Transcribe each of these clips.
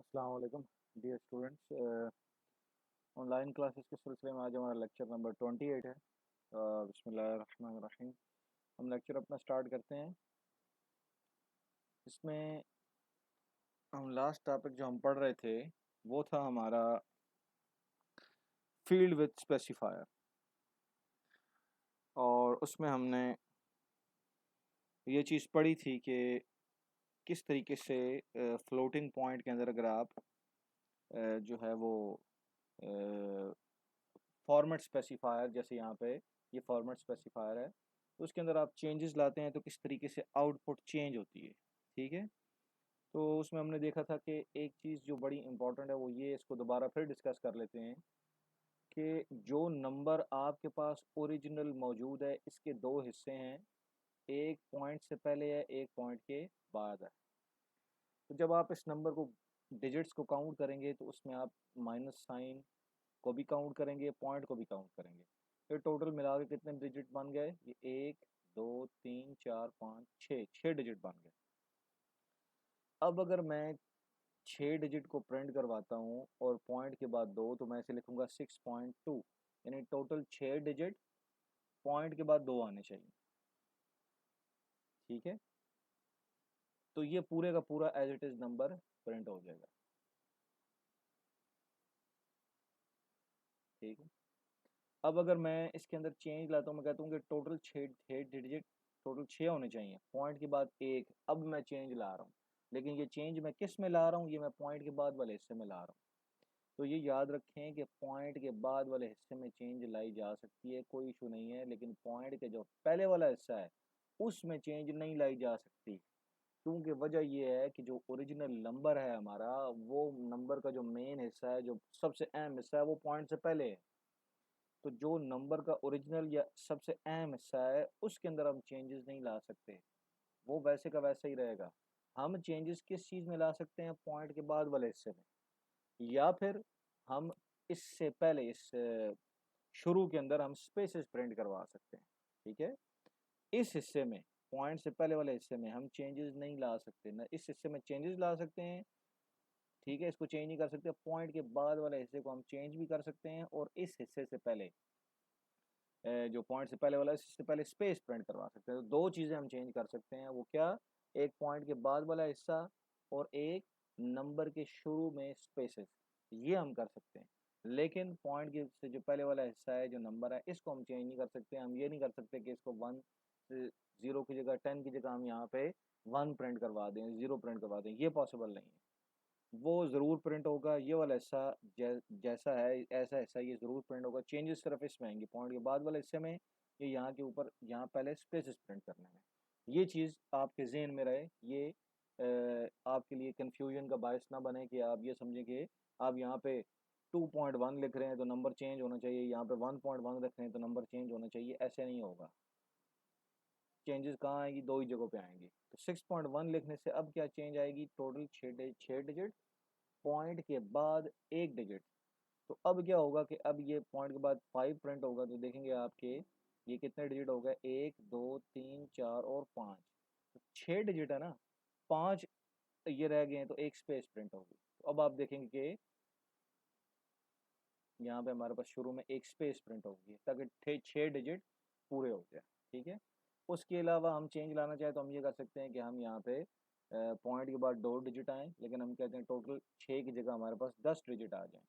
अस्सलाम वालेकुम dear students. Online classes के सिलसिले में आज हमारा लेक्चर नंबर 28 है। बिस्मिल्लाहिर्रहमानिर्रहीम। हम लेक्चर अपना स्टार्ट करते हैं। इसमें हम लास्ट टॉपिक जो हम पढ़ रहे थे वो था हमारा फील्ड विद स्पेसिफायर, और उसमें हमने ये चीज़ पढ़ी थी कि किस तरीके से फ्लोटिंग पॉइंट के अंदर अगर आप जो है वो फॉर्मेट स्पेसिफायर, जैसे यहाँ पे ये फॉर्मेट स्पेसिफायर है, तो उसके अंदर आप चेंजेस लाते हैं तो किस तरीके से आउटपुट चेंज होती है। ठीक है, तो उसमें हमने देखा था कि एक चीज़ जो बड़ी इंपॉर्टेंट है वो ये, इसको दोबारा फिर डिस्कस कर लेते हैं कि जो नंबर आपके पास ओरिजिनल मौजूद है इसके दो हिस्से हैं, एक पॉइंट से पहले है, एक पॉइंट के बाद है। तो जब आप इस नंबर को डिजिट्स को काउंट करेंगे तो उसमें आप माइनस साइन को भी काउंट करेंगे, पॉइंट को भी काउंट करेंगे, फिर टोटल मिला के कितने डिजिट बन गए, ये 1 2 3 4 5 6, 6 डिजिट बन गए। अब अगर मैं 6 डिजिट को प्रिंट करवाता हूँ और पॉइंट के बाद दो, तो मैं इसे लिखूंगा 6.2, यानी टोटल 6 डिजिट, पॉइंट के बाद दो आने चाहिए। ठीक है, तो ये पूरे का पूरा as it is number print हो जाएगा। ठीक है, अब अगर मैं इसके अंदर चेंज लाता हूँ, मैं कहता हूँ कि टोटल 6 डिजिट, टोटल 6 होने चाहिए, पॉइंट के बाद एक, अब मैं चेंज ला रहा हूँ, लेकिन ये चेंज मैं किस में ला रहा हूँ, ये मैं पॉइंट के बाद वाले हिस्से में ला रहा हूँ। तो ये याद रखें कि पॉइंट के बाद वाले हिस्से में चेंज लाई जा सकती है, कोई इशू नहीं है, लेकिन पॉइंट के जो पहले वाला हिस्सा है उसमें चेंज नहीं लाई जा सकती, क्योंकि वजह ये है कि जो ओरिजिनल नंबर है हमारा, वो नंबर का जो मेन हिस्सा है, जो सबसे अहम हिस्सा है, वो पॉइंट से पहले है। तो जो नंबर का ओरिजिनल या सबसे अहम हिस्सा है उसके अंदर हम चेंजेस नहीं ला सकते, वो वैसे का वैसा ही रहेगा। हम चेंजेस किस चीज़ में ला सकते हैं, पॉइंट के बाद वाले हिस्से में, या फिर हम इससे पहले इस शुरू के अंदर हम स्पेसेस प्रिंट करवा सकते हैं। ठीक है, इस हिस्से में, पॉइंट से पहले वाले हिस्से में हम चेंजेस नहीं ला सकते, ना इस हिस्से में चेंजेस ला सकते हैं। ठीक है, इसको चेंज नहीं कर सकते, पॉइंट के बाद वाले हिस्से को हम चेंज भी कर सकते हैं, और इस हिस्से से पहले जो पॉइंट से पहले वाला है इससे पहले स्पेस प्रिंट करवा सकते हैं। तो दो चीज़ें हम चेंज कर सकते हैं, वो क्या, एक पॉइंट के बाद वाला हिस्सा, और एक नंबर के शुरू में स्पेसेस, ये हम कर सकते हैं। लेकिन पॉइंट के से जो पहले वाला हिस्सा है, जो नंबर है, इसको हम चेंज नहीं कर सकते। हम ये नहीं कर सकते कि इसको 0 की जगह, 10 की जगह हम यहाँ पे 1 प्रिंट करवा दें, 0 प्रिंट करवा दें, ये पॉसिबल नहीं है। वो ज़रूर प्रिंट होगा, ये वाला हिस्सा जैसा है ऐसा हिस्सा ये ज़रूर प्रिंट होगा। चेंजेस सिर्फ इसमें आएंगे, पॉइंट के बाद वाले हिस्से में, ये यहाँ के ऊपर, यहाँ पहले स्पेसेस प्रिंट करने में। ये चीज़ आपके जहन में रहे, ये आपके लिए कन्फ्यूजन का बायस ना बने कि आप ये समझें कि आप यहाँ पे 2.1 लिख रहे हैं तो नंबर चेंज होना चाहिए, यहाँ पे 1.1 रख रहे हैं तो नंबर चेंज होना चाहिए, ऐसे नहीं होगा। चेंजेस कहाँ आएगी, दो ही जगहों पे आएंगी। तो 6.1 लिखने से अब क्या चेंज आएगी, टोटल 6 डिजिट, पॉइंट के बाद एक डिजिट। तो अब क्या होगा कि अब ये पॉइंट के बाद 5 प्रिंट होगा, तो देखेंगे आपके ये कितने डिजिट हो गए, 1 2 3 4 और 5, तो 6 डिजिट है ना, 5 ये रह गए हैं, तो एक स्पेस प्रिंट होगी। तो अब आप देखेंगे कि यहाँ पे हमारे पास शुरू में एक स्पेस प्रिंट होगी, ताकि 6 डिजिट पूरे हो जाए। ठीक है, उसके अलावा हम चेंज लाना चाहें तो हम ये कर सकते हैं कि हम यहाँ पे पॉइंट के बाद 2 डिजिट आए, लेकिन हम कहते हैं टोटल 6 की जगह हमारे पास 10 डिजिट आ जाएं।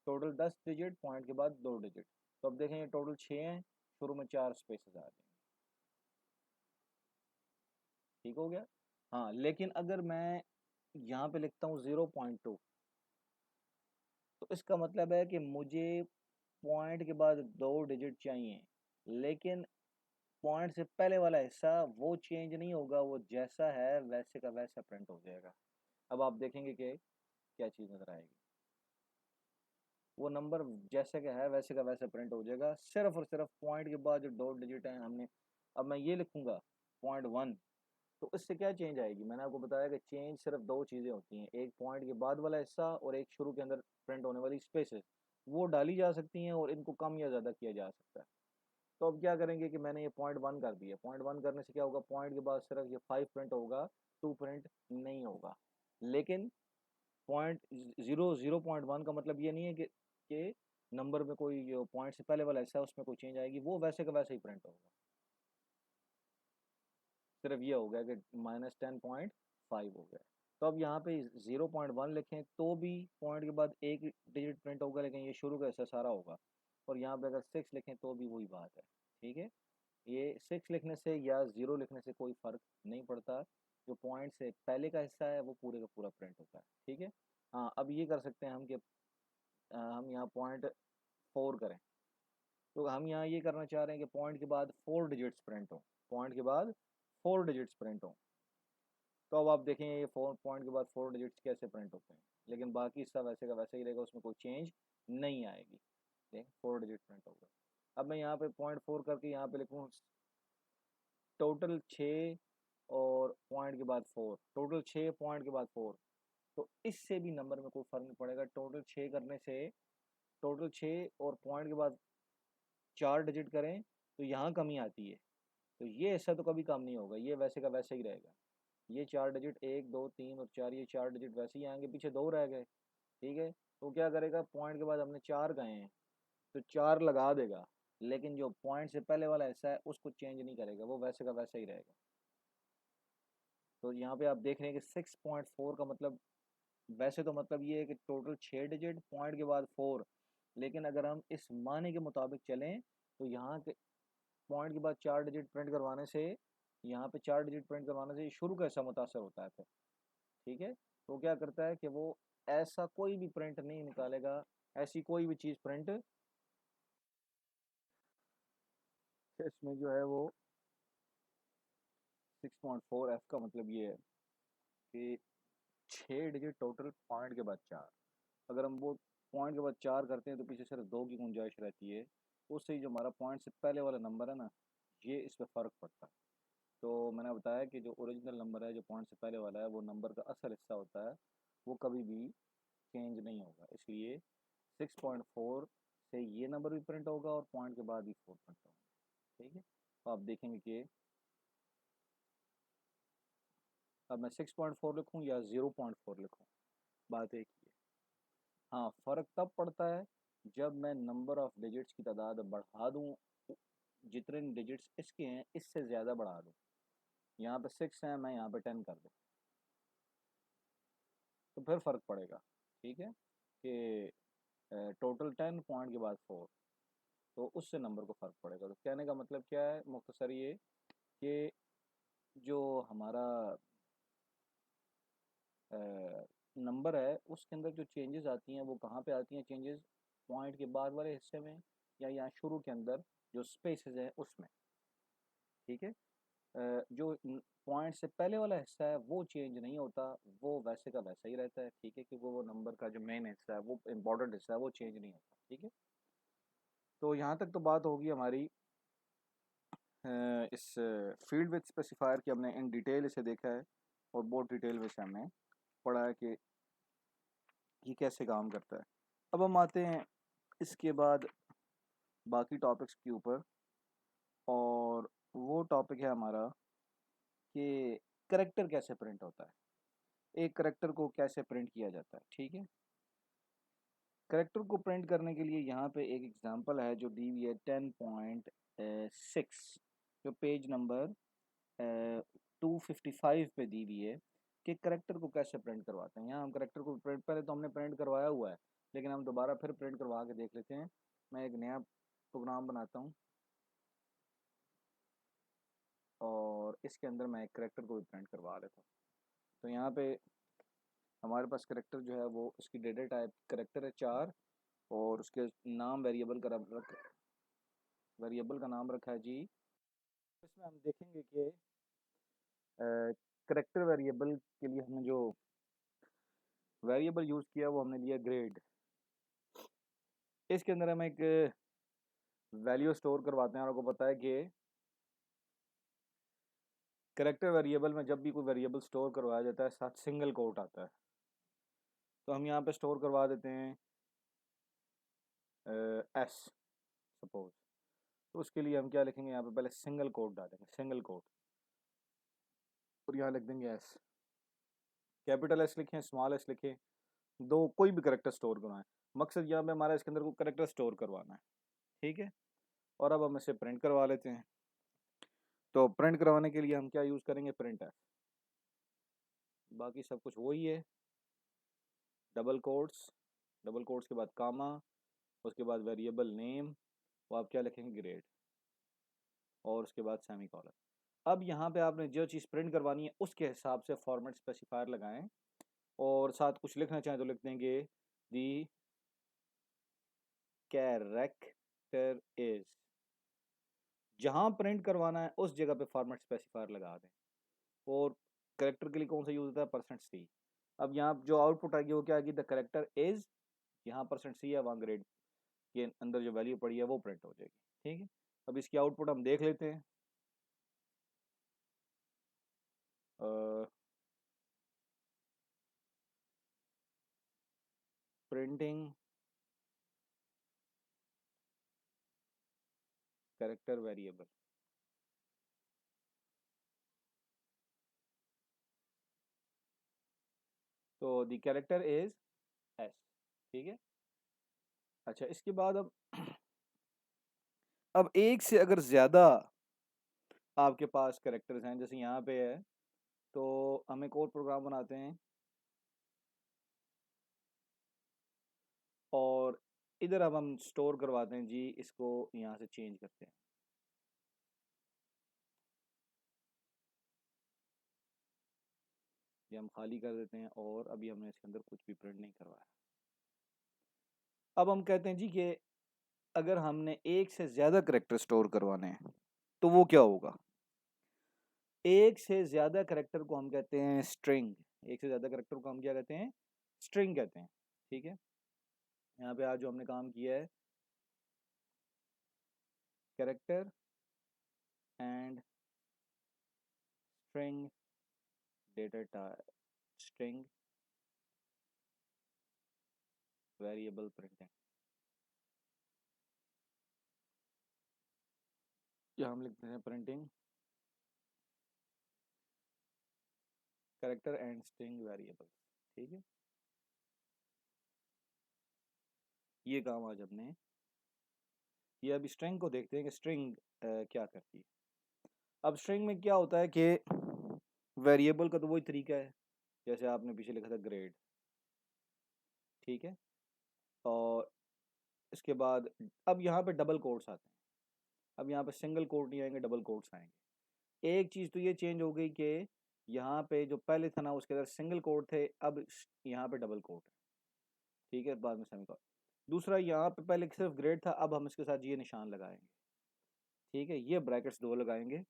टोटल 10 डिजिट, पॉइंट के बाद 2 डिजिट, तो अब देखेंगे टोटल 6 हैं, शुरू में 4 स्पेसेस आ जाएंगे। ठीक हो गया। हाँ, लेकिन अगर मैं यहाँ पे लिखता हूँ 0.2, तो इसका मतलब है कि मुझे पॉइंट के बाद 2 डिजिट चाहिए, लेकिन पॉइंट से पहले वाला हिस्सा वो चेंज नहीं होगा, वो जैसा है वैसे का वैसा प्रिंट हो जाएगा। अब आप देखेंगे कि क्या चीज़ नज़र आएगी, वो नंबर जैसे का है वैसे का वैसा प्रिंट हो जाएगा, सिर्फ और सिर्फ पॉइंट के बाद जो 2 डिजिट हैं हमने, अब मैं ये लिखूंगा 0.1, तो इससे क्या चेंज आएगी, मैंने आपको बताया कि चेंज सिर्फ दो चीज़ें होती हैं, एक पॉइंट के बाद वाला हिस्सा और एक शुरू के अंदर प्रिंट होने वाली स्पेसेस, वो डाली जा सकती हैं और इनको कम या ज़्यादा किया जा सकता है। तो अब क्या करेंगे कि मैंने ये 0.1 कर दिया, 0.1 करने से क्या होगा, पॉइंट के बाद सिर्फ ये 5 प्रिंट होगा, 2 प्रिंट नहीं होगा। लेकिन .0.1 का मतलब ये नहीं है कि नंबर में कोई जो पॉइंट से पहले वाला हिस्सा है उसमें कोई चेंज आएगी, वो वैसे का वैसे ही प्रिंट होगा। सिर्फ ये हो गया कि -10.5 हो गया। तो अब यहाँ पे 0.1 लिखें तो भी पॉइंट के बाद एक डिजिट प्रिंट होगा, लेकिन ये शुरू का हिस्सा सारा होगा। और यहाँ पे अगर 6 लिखें तो भी वही बात है, ठीक है। ये 6 लिखने से या 0 लिखने से कोई फ़र्क नहीं पड़ता, जो पॉइंट से पहले का हिस्सा है वो पूरे का पूरा प्रिंट होता है, ठीक है। हाँ, अब ये कर सकते हैं हम कि हम यहाँ .4 करें। तो हम यहाँ ये करना चाह रहे हैं कि पॉइंट के बाद 4 डिजिट्स प्रिंट हो, पॉइंट के बाद 4 डिजिट्स प्रिंट हो। तो अब आप देखें ये 4 पॉइंट के बाद 4 डिजिट्स कैसे प्रिंट होते हैं, लेकिन बाकी सब वैसे का वैसे ही रहेगा, उसमें कोई चेंज नहीं आएगी। देख 4 डिजिट प्रिंट होगा। अब मैं यहाँ पे .4 करके यहाँ पे लिखूँ टोटल 6 और पॉइंट के बाद 4, टोटल 6 पॉइंट के बाद 4। तो इससे भी नंबर में कोई फ़र्क नहीं पड़ेगा। टोटल 6 करने से, टोटल 6 और पॉइंट के बाद 4 डिजिट करें तो यहाँ कमी आती है, तो ये हिस्सा तो कभी कम नहीं होगा, ये वैसे का वैसे ही रहेगा। ये 4 डिजिट 1 2 3 और 4, ये 4 डिजिट वैसे ही आएंगे, पीछे 2 रह गए, ठीक है। तो क्या करेगा, पॉइंट के बाद हमने 4 गए हैं तो 4 लगा देगा, लेकिन जो पॉइंट से पहले वाला हिस्सा है उसको चेंज नहीं करेगा, वो वैसे का वैसे ही रहेगा। तो यहाँ पे आप देख रहे हैं कि 6.4 का मतलब, वैसे तो मतलब ये है कि टोटल 6 डिजिट पॉइंट के बाद 4, लेकिन अगर हम इस माने के मुताबिक चलें तो यहाँ के पॉइंट के बाद 4 डिजिट प्रिंट करवाने से, यहाँ पे 4 डिजिट प्रिंट करवाने से शुरू का हिस्सा मुतासर होता है फिर, ठीक है। तो क्या करता है कि वो ऐसा कोई भी प्रिंट नहीं निकालेगा, ऐसी कोई भी चीज़ प्रिंट इसमें जो है वो 6.4 F का मतलब ये है कि 6 डिजिट टोटल पॉइंट के बाद 4। अगर हम वो पॉइंट के बाद 4 करते हैं तो पीछे सिर्फ 2 की गुंजाइश रहती है, उससे ही जो हमारा पॉइंट से पहले वाला नंबर है ना, ये इस पर फ़र्क पड़ता है। तो मैंने बताया कि जो ओरिजिनल नंबर है, जो पॉइंट से पहले वाला है, वो नंबर का असल हिस्सा होता है, वो कभी भी चेंज नहीं होगा। इसलिए 6.4 से ये नंबर भी प्रिंट होगा और पॉइंट के बाद भी 4 प्रिंट होगा, ठीक है। तो आप देखेंगे कि अब मैं 6.4 लिखूँ या 0.4 लिखूँ, बात एक ही है। हाँ, फ़र्क तब पड़ता है जब मैं नंबर ऑफ़ डिजिट्स की तादाद बढ़ा दूँ, जितने डिजिट्स इसके हैं इससे ज़्यादा बढ़ा दूँ। यहाँ पे 6 है, मैं यहाँ पे 10 कर दूँ, तो फिर फ़र्क पड़ेगा, ठीक है। कि टोटल 10 पॉइंट के बाद 4, तो उससे नंबर को फ़र्क पड़ेगा। तो कहने का मतलब क्या है, मुख्तसर ये कि जो हमारा नंबर है उसके अंदर जो चेंजेस आती हैं वो कहाँ पे आती हैं चेंजेस, पॉइंट के बाद वाले हिस्से में या यहाँ शुरू के अंदर जो स्पेसेस हैं उसमें, ठीक है। जो पॉइंट से पहले वाला हिस्सा है वो चेंज नहीं होता, वो वैसे का वैसा ही रहता है, ठीक है। कि वो नंबर का जो मेन हिस्सा है, वो इम्पोर्टेंट हिस्सा है, वो चेंज नहीं होता, ठीक है। तो यहाँ तक तो बात होगी हमारी इस फील्ड विथ स्पेसिफायर की, हमने इन डिटेल इसे देखा है और बहुत डिटेल में से हमने पढ़ा है कि ये कैसे काम करता है। अब हम आते हैं इसके बाद बाकी टॉपिक्स के ऊपर, और वो टॉपिक है हमारा कि करेक्टर कैसे प्रिंट होता है, एक करेक्टर को कैसे प्रिंट किया जाता है, ठीक है। करेक्टर को प्रिंट करने के लिए यहाँ पे एक एग्जांपल है जो दी हुई है 10.6, जो पेज नंबर 255 पे दी हुई है कि करेक्टर को कैसे प्रिंट करवाते हैं। यहाँ हम करेक्टर को प्रिंट, पहले तो हमने प्रिंट करवाया हुआ है, लेकिन हम दोबारा फिर प्रिंट करवा के देख लेते हैं। मैं एक नया प्रोग्राम बनाता हूँ और इसके अंदर मैं एक करेक्टर को भी प्रिंट करवा लेता हूँ। तो यहाँ पे हमारे पास करेक्टर जो है वो उसकी डेटा टाइप करेक्टर है 4, और उसके नाम वेरिएबल का नाम रखा है जी। इसमें हम देखेंगे कि करेक्टर वेरिएबल के लिए हमने जो वेरिएबल यूज़ किया वो हमने लिया ग्रेड। इसके अंदर हम एक वैल्यू स्टोर करवाते हैं, और आपको पता है कि करेक्टर वेरिएबल में जब भी कोई वेरिएबल स्टोर करवाया जाता है साथ सिंगल कोट आता है। तो हम यहाँ पे स्टोर करवा देते हैं एस सपोज। तो उसके लिए हम क्या लिखेंगे, यहाँ पे पहले सिंगल कोट डालेंगे, सिंगल कोट, और यहाँ लिख देंगे एस। कैपिटल एस लिखें, स्मॉल एस लिखें, दो कोई भी करेक्टर स्टोर करवाएं, मकसद यहाँ पे हमारा इसके अंदर को करेक्टर स्टोर करवाना है, ठीक है। और अब हम इसे प्रिंट करवा लेते हैं। तो प्रिंट करवाने के लिए हम क्या यूज़ करेंगे, प्रिंट एफ। बाकी सब कुछ वही है, डबल कोट्स, डबल कोट्स के बाद कामा, उसके बाद वेरिएबल नेम, वो आप क्या लिखेंगे, ग्रेड, और उसके बाद सेमी कॉलन। अब यहाँ पे आपने जो चीज़ प्रिंट करवानी है उसके हिसाब से फॉर्मेट स्पेसिफायर लगाएं, और साथ कुछ लिखना चाहें तो लिख देंगे दी कैरेक्टर इज, जहाँ प्रिंट करवाना है उस जगह पे फॉर्मेट स्पेसिफायर लगा दें। और करेक्टर के लिए कौन सा यूज़ होता है, %C। अब यहाँ जो आउटपुट आएगी वो क्या आएगी, द करेक्टर इज, यहाँ %C है, वहाँ ग्रेड के अंदर जो वैल्यू पड़ी है वो प्रिंट हो जाएगी, ठीक है। अब इसकी आउटपुट हम देख लेते हैं। प्रिंटिंग करेक्टर वेरिएबल, तो द कैरेक्टर इज S, ठीक है। अच्छा, इसके बाद अब एक से अगर ज़्यादा आपके पास करेक्टर्स हैं, जैसे यहाँ पे है, तो हम एक और प्रोग्राम बनाते हैं और इधर अब हम स्टोर करवाते हैं जी, इसको यहाँ से चेंज करते हैं। ये हम खाली कर देते हैं और अभी हमने इसके अंदर कुछ भी प्रिंट नहीं करवाया। अब हम कहते हैं जी कि अगर हमने एक से ज़्यादा करेक्टर स्टोर करवाने हैं तो वो क्या होगा। एक से ज़्यादा करेक्टर को हम कहते हैं स्ट्रिंग, एक से ज़्यादा करेक्टर को हम क्या कहते हैं, स्ट्रिंग कहते हैं, ठीक है। यहाँ पे आज जो हमने काम किया है, character and string data type, string variable printing, या हम लिखते हैं printing character and string variable, ठीक है। ये काम आज हमने, ये अभी स्ट्रिंग को देखते हैं कि स्ट्रिंग क्या करती है। अब स्ट्रिंग में क्या होता है कि वेरिएबल का तो वही तरीका है जैसे आपने पीछे लिखा था ग्रेड, ठीक है। और इसके बाद अब यहाँ पे डबल कोट्स आते हैं, अब यहाँ पे सिंगल कोट नहीं आएंगे, डबल कोट्स आएंगे। एक चीज़ तो ये चेंज हो गई कि यहाँ पे जो पहले था ना उसके अंदर सिंगल कोट थे, अब यहाँ पे डबल कोट है, ठीक है, बाद में सेमीकोलन। दूसरा, यहाँ पे पहले सिर्फ ग्रेड था, अब हम इसके साथ ये निशान लगाएंगे, ठीक है, ये ब्रैकेट्स दो लगाएंगे,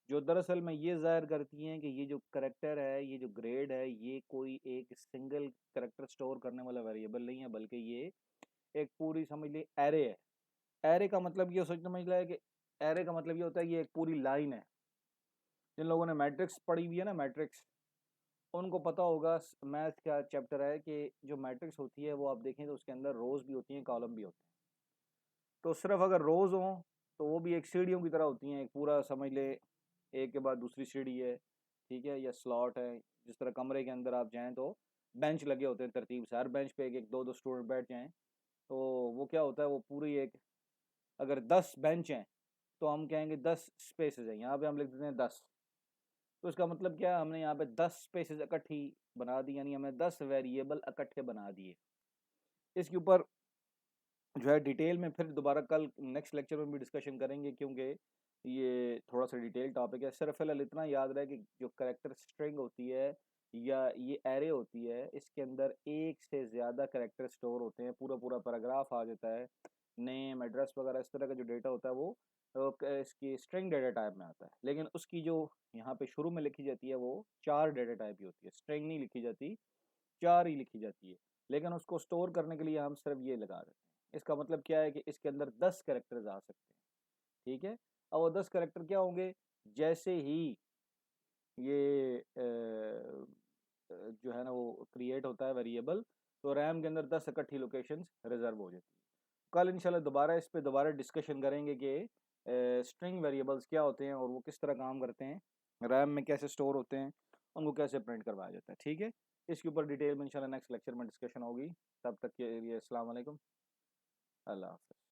जो दरअसल में ये ज़ाहिर करती हैं कि ये जो करेक्टर है, ये जो ग्रेड है, ये कोई एक सिंगल करेक्टर स्टोर करने वाला वेरिएबल नहीं है, बल्कि ये एक पूरी समझ ली एरे है। एरे का मतलब ये सोच समझ लिया है कि एरे का मतलब ये होता है ये एक पूरी लाइन है। जिन लोगों ने मैट्रिक्स पढ़ी हुई है ना, मैट्रिक्स, उनको पता होगा, मैथ का चैप्टर है कि जो मैट्रिक्स होती है वो आप देखें तो उसके अंदर रोज भी होती हैं, कॉलम भी होते हैं। तो सिर्फ अगर रोज हों तो वो भी एक सीढ़ियों की तरह होती हैं, एक पूरा समझ ले एक के बाद दूसरी सीढ़ी है, ठीक है, या स्लॉट है। जिस तरह कमरे के अंदर आप जाएं तो बेंच लगे होते हैं तरतीब से, हर बेंच पे एक एक दो दो स्टूडेंट बैठ जाएं, तो वो क्या होता है, वो पूरी एक, अगर 10 बेंच हैं तो हम कहेंगे 10 स्पेसेस हैं, यहाँ पे हम लिख देते हैं 10। तो इसका मतलब क्या है, हमने यहाँ पे 10 स्पेसेस इकट्ठी बना दी, यानी हमने 10 वेरिएबल इकट्ठे बना दिए। इसके ऊपर जो है डिटेल में फिर दोबारा कल नेक्स्ट लेक्चर में भी डिस्कशन करेंगे, क्योंकि ये थोड़ा सा डिटेल टॉपिक है। सिर्फ फिलहाल इतना याद रहे कि जो करेक्टर स्ट्रिंग होती है या ये एरे होती है, इसके अंदर एक से ज़्यादा करेक्टर स्टोर होते हैं, पूरा पूरा पैराग्राफ आ जाता है, नेम एड्रेस वगैरह इस तरह का जो डेटा होता है वो इसकी स्ट्रिंग डेटा टाइप में आता है। लेकिन उसकी जो यहाँ पे शुरू में लिखी जाती है वो 4 डेटा टाइप की होती है, स्ट्रिंग नहीं लिखी जाती, 4 ही लिखी जाती है। लेकिन उसको स्टोर करने के लिए हम सिर्फ ये लगा देते हैं। इसका मतलब क्या है कि इसके अंदर 10 कैरेक्टर्स आ सकते हैं, ठीक है। अब वो 10 कैरेक्टर क्या होंगे, जैसे ही ये जो है ना वो क्रिएट होता है वेरिएबल, तो रैम के अंदर 10 इकट्ठी लोकेशंस रिजर्व हो जाती है। कल इंशाल्लाह दोबारा इस पे दोबारा डिस्कशन करेंगे कि स्ट्रिंग वेरिएबल्स क्या होते हैं और वो किस तरह काम करते हैं, रैम में कैसे स्टोर होते हैं, उनको कैसे प्रिंट करवाया जाता है, ठीक है। इसके ऊपर डिटेल में इंशाल्लाह नेक्स्ट लेक्चर में डिस्कशन होगी। तब तक के लिए अस्सलाम वालेकुम, अल्लाह हाफ़िज़।